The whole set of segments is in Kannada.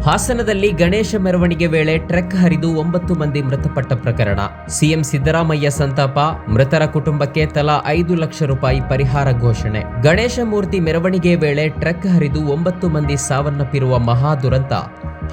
ಹಾಸನದಲ್ಲಿ ಗಣೇಶ ಮೆರವಣಿಗೆ ವೇಳೆ ಟ್ರಕ್ ಹರಿದು 9 ಮಂದಿ ಮೃತಪಟ್ಟ ಪ್ರಕರಣ. ಸಿಎಂ ಸಿದ್ದರಾಮಯ್ಯ ಸಂತಾಪ, ಮೃತರ ಕುಟುಂಬಕ್ಕೆ ತಲಾ 5 ಲಕ್ಷ ರೂಪಾಯಿ ಪರಿಹಾರ ಘೋಷಣೆ. ಗಣೇಶ ಮೂರ್ತಿ ಮೆರವಣಿಗೆ ವೇಳೆ ಟ್ರಕ್ ಹರಿದು 9 ಮಂದಿ ಸಾವನ್ನಪ್ಪಿರುವ ಮಹಾ ದುರಂತ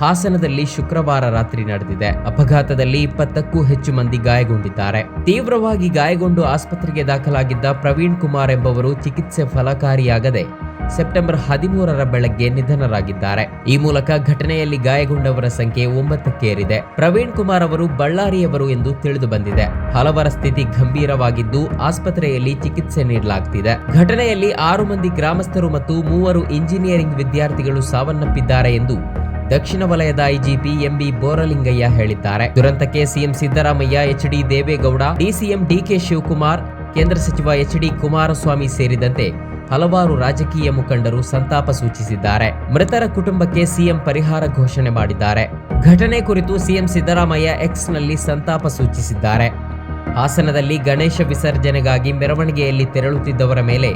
ಹಾಸನದಲ್ಲಿ ಶುಕ್ರವಾರ ರಾತ್ರಿ ನಡೆದಿದೆ. ಅಪಘಾತದಲ್ಲಿ 20ಕ್ಕೂ ಹೆಚ್ಚು ಮಂದಿ ಗಾಯಗೊಂಡಿದ್ದಾರೆ. ತೀವ್ರವಾಗಿ ಗಾಯಗೊಂಡು ಆಸ್ಪತ್ರೆಗೆ ದಾಖಲಾಗಿದ್ದ ಪ್ರವೀಣ್ ಕುಮಾರ್ ಎಂಬವರು ಚಿಕಿತ್ಸೆ ಫಲಕಾರಿಯಾಗದೆ ಸೆಪ್ಟೆಂಬರ್ 13ರ ಬೆಳಗ್ಗೆ ನಿಧನರಾಗಿದ್ದಾರೆ. ಈ ಮೂಲಕ ಘಟನೆಯಲ್ಲಿ ಗಾಯಗೊಂಡವರ ಸಂಖ್ಯೆ 9ಕ್ಕೇರಿದೆ. ಪ್ರವೀಣ್ ಕುಮಾರ್ ಅವರು ಬಳ್ಳಾರಿಯವರು ಎಂದು ತಿಳಿದು ಬಂದಿದೆ. ಹಲವರ ಸ್ಥಿತಿ ಗಂಭೀರವಾಗಿದ್ದು ಆಸ್ಪತ್ರೆಯಲ್ಲಿ ಚಿಕಿತ್ಸೆ ನೀಡಲಾಗುತ್ತಿದೆ. ಘಟನೆಯಲ್ಲಿ 6 ಮಂದಿ ಗ್ರಾಮಸ್ಥರು ಮತ್ತು 3 ಇಂಜಿನಿಯರಿಂಗ್ ವಿದ್ಯಾರ್ಥಿಗಳು ಸಾವನ್ನಪ್ಪಿದ್ದಾರೆ ಎಂದು ದಕ್ಷಿಣ ವಲಯದ ಐಜಿಪಿ ಎಂಬಿ ಬೋರಲಿಂಗಯ್ಯ ಹೇಳಿದ್ದಾರೆ. ದುರಂತಕ್ಕೆ CM Siddaramaiah, HD Deve Gowda, DCM DK Shivakumar, ಕೇಂದ್ರ ಸಚಿವ ಎಚ್ಡಿ ಕುಮಾರಸ್ವಾಮಿ ಸೇರಿದಂತೆ ಹಲವಾರು ರಾಜಕೀಯ ಮುಖಂಡರು ಸಂತಾಪ ಸೂಚಿಸಿದ್ದಾರೆ. ಮೃತರ ಕುಟುಂಬಕ್ಕೆ ಸಿಎಂ ಪರಿಹಾರ ಘೋಷಣೆ ಮಾಡಿದ್ದಾರೆ. ಘಟನೆ ಕುರಿತು ಸಿಎಂ ಸಿದ್ದರಾಮಯ್ಯ ಎಕ್ಸ್ನಲ್ಲಿ ಸಂತಾಪ ಸೂಚಿಸಿದ್ದಾರೆ. ಹಾಸನದಲ್ಲಿ ಗಣೇಶ ವಿಸರ್ಜನೆಗಾಗಿ ಮೆರವಣಿಗೆಯಲ್ಲಿ ತೆರಳುತ್ತಿದ್ದವರ ಮೇಲೆ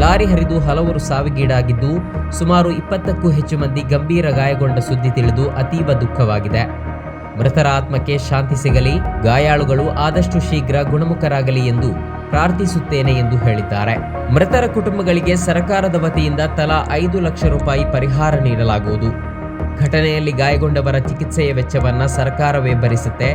ಲಾರಿ ಹರಿದು ಹಲವರು ಸಾವಿಗೀಡಾಗಿದ್ದು ಸುಮಾರು 20ಕ್ಕೂ ಹೆಚ್ಚು ಮಂದಿ ಗಂಭೀರ ಗಾಯಗೊಂಡ ಸುದ್ದಿ ತಿಳಿದು ಅತೀವ ದುಃಖವಾಗಿದೆ. ಮೃತರ ಆತ್ಮಕ್ಕೆ ಶಾಂತಿ ಸಿಗಲಿ, ಗಾಯಾಳುಗಳು ಆದಷ್ಟು ಶೀಘ್ರ ಗುಣಮುಖರಾಗಲಿ ಎಂದು ಪ್ರಾರ್ಥಿಸುತ್ತೇನೆ ಎಂದು ಹೇಳಿದ್ದಾರೆ. ಮೃತರ ಕುಟುಂಬಗಳಿಗೆ ಸರ್ಕಾರದ ವತಿಯಿಂದ ತಲಾ 5 ಲಕ್ಷ ರೂಪಾಯಿ ಪರಿಹಾರ ನೀಡಲಾಗುವುದು. ಘಟನೆಯಲ್ಲಿ ಗಾಯಗೊಂಡವರ ಚಿಕಿತ್ಸೆಯ ವೆಚ್ಚವನ್ನ ಸರ್ಕಾರವೇ ಭರಿಸುತ್ತೆ.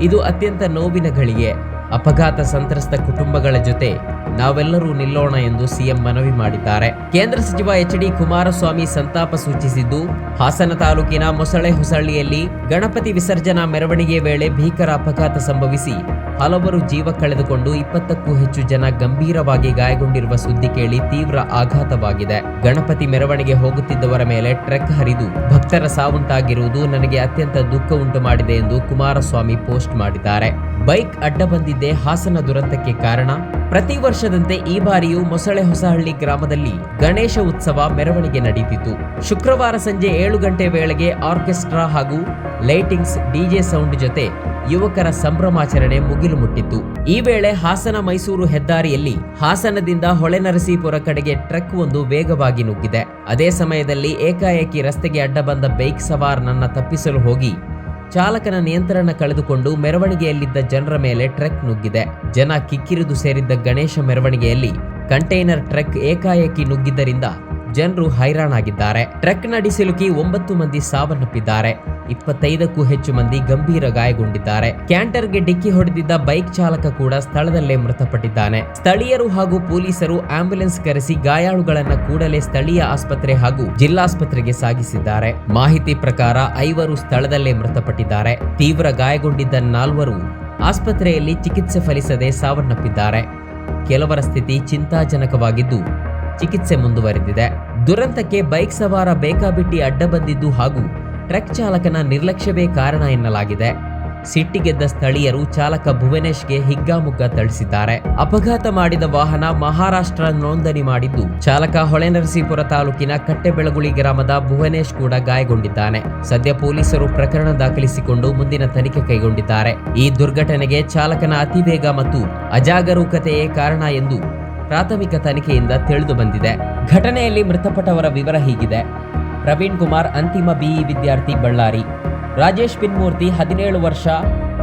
ಇದು ಅತ್ಯಂತ ನೋವಿನ ಘಳಿಗೆ. ಅಪಘಾತ ಸಂತ್ರಸ್ತ ಕುಟುಂಬಗಳ ಜೊತೆ ನಾವೆಲ್ಲರೂ ನಿಲ್ಲೋಣ ಎಂದು ಸಿಎಂ ಮನವಿ ಮಾಡಿದ್ದಾರೆ. ಕೇಂದ್ರ ಸಚಿವ ಎಚ್ಡಿ ಕುಮಾರಸ್ವಾಮಿ ಸಂತಾಪ ಸೂಚಿಸಿದ್ದು, ಹಾಸನ ತಾಲೂಕಿನ ಮೊಸಳೆ ಹೊಸಳ್ಳಿಯಲ್ಲಿ ಗಣಪತಿ ವಿಸರ್ಜನಾ ಮೆರವಣಿಗೆ ವೇಳೆ ಭೀಕರ ಅಪಘಾತ ಸಂಭವಿಸಿ ಹಲವರು ಜೀವ ಕಳೆದುಕೊಂಡು 20ಕ್ಕೂ ಹೆಚ್ಚು ಜನ ಗಂಭೀರವಾಗಿ ಗಾಯಗೊಂಡಿರುವ ಸುದ್ದಿ ಕೇಳಿ ತೀವ್ರ ಆಘಾತವಾಗಿದೆ. ಗಣಪತಿ ಮೆರವಣಿಗೆ ಹೋಗುತ್ತಿದ್ದವರ ಮೇಲೆ ಟ್ರಕ್ ಹರಿದು ಭಕ್ತರ ಸಾವುಂಟಾಗಿರುವುದು ನನಗೆ ಅತ್ಯಂತ ದುಃಖ ಉಂಟು ಮಾಡಿದೆ ಎಂದು ಕುಮಾರಸ್ವಾಮಿ ಪೋಸ್ಟ್ ಮಾಡಿದ್ದಾರೆ. ಬೈಕ್ ಅಡ್ಡ ಬಂದಿದ್ದೇ ಹಾಸನ ದುರಂತಕ್ಕೆ ಕಾರಣ. ಪ್ರತಿ ವರ್ಷದಂತೆ ಈ ಬಾರಿಯೂ ಮೊಸಳೆ ಹೊಸಹಳ್ಳಿ ಗ್ರಾಮದಲ್ಲಿ ಗಣೇಶ ಉತ್ಸವ ಮೆರವಣಿಗೆ ನಡೆಯಿತು. ಶುಕ್ರವಾರ ಸಂಜೆ 7 ಗಂಟೆ ವೇಳೆಗೆ ಆರ್ಕೆಸ್ಟ್ರಾ ಹಾಗೂ ಲೈಟಿಂಗ್ಸ್, ಡಿಜೆ ಸೌಂಡ್ ಜೊತೆ ಯುವಕರ ಸಂಭ್ರಮಾಚರಣೆ ಮುಗಿಲು ಮುಟ್ಟಿತ್ತು. ಈ ವೇಳೆ ಹಾಸನ ಮೈಸೂರು ಹೆದ್ದಾರಿಯಲ್ಲಿ ಹಾಸನದಿಂದ ಹೊಳೆನರಸೀಪುರ ಕಡೆಗೆ ಟ್ರಕ್ ಒಂದು ವೇಗವಾಗಿ ನುಗ್ಗಿದೆ. ಅದೇ ಸಮಯದಲ್ಲಿ ಏಕಾಏಕಿ ರಸ್ತೆಗೆ ಅಡ್ಡ ಬಂದ ಬೈಕ್ ಸವಾರನನ್ನ ತಪ್ಪಿಸಲು ಹೋಗಿ ಚಾಲಕನ ನಿಯಂತ್ರಣ ಕಳೆದುಕೊಂಡು ಮೆರವಣಿಗೆಯಲ್ಲಿದ್ದ ಜನರ ಮೇಲೆ ಟ್ರಕ್ ನುಗ್ಗಿದೆ. ಜನ ಕಿಕ್ಕಿರಿದು ಸೇರಿದ್ದ ಗಣೇಶ ಮೆರವಣಿಗೆಯಲ್ಲಿ ಕಂಟೈನರ್ ಟ್ರಕ್ ಏಕಾಏಕಿ ನುಗ್ಗಿದ್ದರಿಂದ ಜನರು ಹೈರಾಣಾಗಿದ್ದಾರೆ. ಟ್ರಕ್ನಡಿ ಸಿಲುಕಿ 9 ಮಂದಿ ಸಾವನ್ನಪ್ಪಿದ್ದಾರೆ. 25ಕ್ಕೂ ಹೆಚ್ಚು ಮಂದಿ ಗಂಭೀರ ಗಾಯಗೊಂಡಿದ್ದಾರೆ. ಕ್ಯಾಂಟರ್ಗೆ ಡಿಕ್ಕಿ ಹೊಡೆದಿದ್ದ ಬೈಕ್ ಚಾಲಕ ಕೂಡ ಸ್ಥಳದಲ್ಲೇ ಮೃತಪಟ್ಟಿದ್ದಾನೆ. ಸ್ಥಳೀಯರು ಹಾಗೂ ಪೊಲೀಸರು ಆಂಬ್ಯುಲೆನ್ಸ್ ಕರೆಸಿ ಗಾಯಾಳುಗಳನ್ನ ಕೂಡಲೇ ಸ್ಥಳೀಯ ಆಸ್ಪತ್ರೆ ಹಾಗೂ ಜಿಲ್ಲಾಸ್ಪತ್ರೆಗೆ ಸಾಗಿಸಿದ್ದಾರೆ. ಮಾಹಿತಿ ಪ್ರಕಾರ 5 ಸ್ಥಳದಲ್ಲೇ ಮೃತಪಟ್ಟಿದ್ದಾರೆ. ತೀವ್ರ ಗಾಯಗೊಂಡಿದ್ದ 4 ಆಸ್ಪತ್ರೆಯಲ್ಲಿ ಚಿಕಿತ್ಸೆ ಫಲಿಸದೆ ಸಾವನ್ನಪ್ಪಿದ್ದಾರೆ. ಕೆಲವರ ಸ್ಥಿತಿ ಚಿಂತಾಜನಕವಾಗಿದ್ದು ಚಿಕಿತ್ಸೆ ಮುಂದುವರೆದಿದೆ. ದುರಂತಕ್ಕೆ ಬೈಕ್ ಸವಾರ ಬೇಕಾಬಿಟ್ಟಿ ಅಡ್ಡ ಬಂದಿದ್ದು ಹಾಗೂ ಟ್ರಕ್ ಚಾಲಕನ ನಿರ್ಲಕ್ಷ್ಯವೇ ಕಾರಣ ಎನ್ನಲಾಗಿದೆ. ಸಿಟ್ಟಿಗೆದ್ದ ಸ್ಥಳೀಯರು ಚಾಲಕ ಭುವನೇಶ್ಗೆ ಹಿಗ್ಗಾಮುಗ್ಗಾ ಥಳಿಸಿದ್ದಾರೆ. ಅಪಘಾತ ಮಾಡಿದ ವಾಹನ ಮಹಾರಾಷ್ಟ್ರ ನೋಂದಣಿ ಮಾಡಿದ್ದು, ಚಾಲಕ ಹೊಳೆನರಸೀಪುರ ತಾಲೂಕಿನ ಕಟ್ಟೆಬೆಳಗುಳಿ ಗ್ರಾಮದ ಭುವನೇಶ್ ಕೂಡ ಗಾಯಗೊಂಡಿದ್ದಾನೆ. ಸದ್ಯ ಪೊಲೀಸರು ಪ್ರಕರಣ ದಾಖಲಿಸಿಕೊಂಡು ಮುಂದಿನ ತನಿಖೆ ಕೈಗೊಂಡಿದ್ದಾರೆ. ಈ ದುರ್ಘಟನೆಗೆ ಚಾಲಕನ ಅತಿವೇಗ ಮತ್ತು ಅಜಾಗರೂಕತೆಯೇ ಕಾರಣ ಎಂದು ಪ್ರಾಥಮಿಕ ತನಿಖೆಯಿಂದ ತಿಳಿದು ಬಂದಿದೆ. ಘಟನೆಯಲ್ಲಿ ಮೃತಪಟ್ಟವರ ವಿವರ ಹೀಗಿದೆ. ಪ್ರವೀಣ್ ಕುಮಾರ್ ಅಂತಿಮ ಬಿಇ ವಿದ್ಯಾರ್ಥಿ, ಬಳ್ಳಾರಿ. ರಾಜೇಶ್ ಪಿನ್ಮೂರ್ತಿ 17 ವರ್ಷ,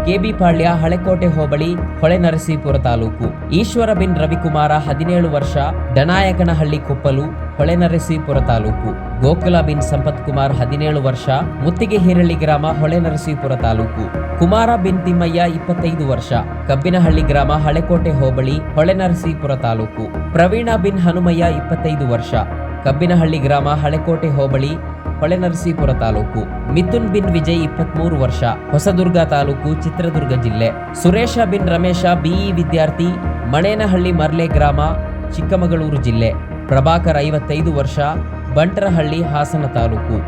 ಕೆಬಿ ಪಾಳ್ಯ, ಹಳೆಕೋಟೆ ಹೋಬಳಿ, ಹೊಳೆನರಸೀಪುರ ತಾಲೂಕು. ಈಶ್ವರ ಬಿನ್ ರವಿಕುಮಾರ 17 ವರ್ಷ, ಡನಾಯಕನಹಳ್ಳಿ ಕೊಪ್ಪಲು, ಹೊಳೆನರಸೀಪುರ ತಾಲೂಕು. ಗೋಕುಲ ಬಿನ್ ಸಂಪತ್ ಕುಮಾರ್ 17 ವರ್ಷ, ಮುತ್ತಿಗೆ ಹಿರಳ್ಳಿ ಗ್ರಾಮ, ಹೊಳೆನರಸೀಪುರ ತಾಲೂಕು. ಕುಮಾರ ಬಿನ್ ತಿಮ್ಮಯ್ಯ 25 ವರ್ಷ, ಕಬ್ಬಿನಹಳ್ಳಿ ಗ್ರಾಮ, ಹಳೆಕೋಟೆ ಹೋಬಳಿ, ಹೊಳೆನರಸೀಪುರ ತಾಲೂಕು. ಪ್ರವೀಣ ಬಿನ್ ಹನುಮಯ್ಯ 25 ವರ್ಷ, ಕಬ್ಬಿನಹಳ್ಳಿ ಗ್ರಾಮ, ಹಳೆಕೋಟೆ ಹೋಬಳಿ, ಹೊಳೆನರಸೀಪುರ ತಾಲೂಕು. ಮಿಥುನ್ ಬಿನ್ ವಿಜಯ್ 23 ವರ್ಷ, ಹೊಸದುರ್ಗ ತಾಲೂಕು, ಚಿತ್ರದುರ್ಗ ಜಿಲ್ಲೆ. ಸುರೇಶ ಬಿನ್ ರಮೇಶ ಬಿಇ ವಿದ್ಯಾರ್ಥಿ, ಮಣೇನಹಳ್ಳಿ ಮರ್ಲೆ ಗ್ರಾಮ, ಚಿಕ್ಕಮಗಳೂರು ಜಿಲ್ಲೆ. ಪ್ರಭಾಕರ್ 55 ವರ್ಷ, ಬಂಟರಹಳ್ಳಿ, ಹಾಸನ ತಾಲೂಕು.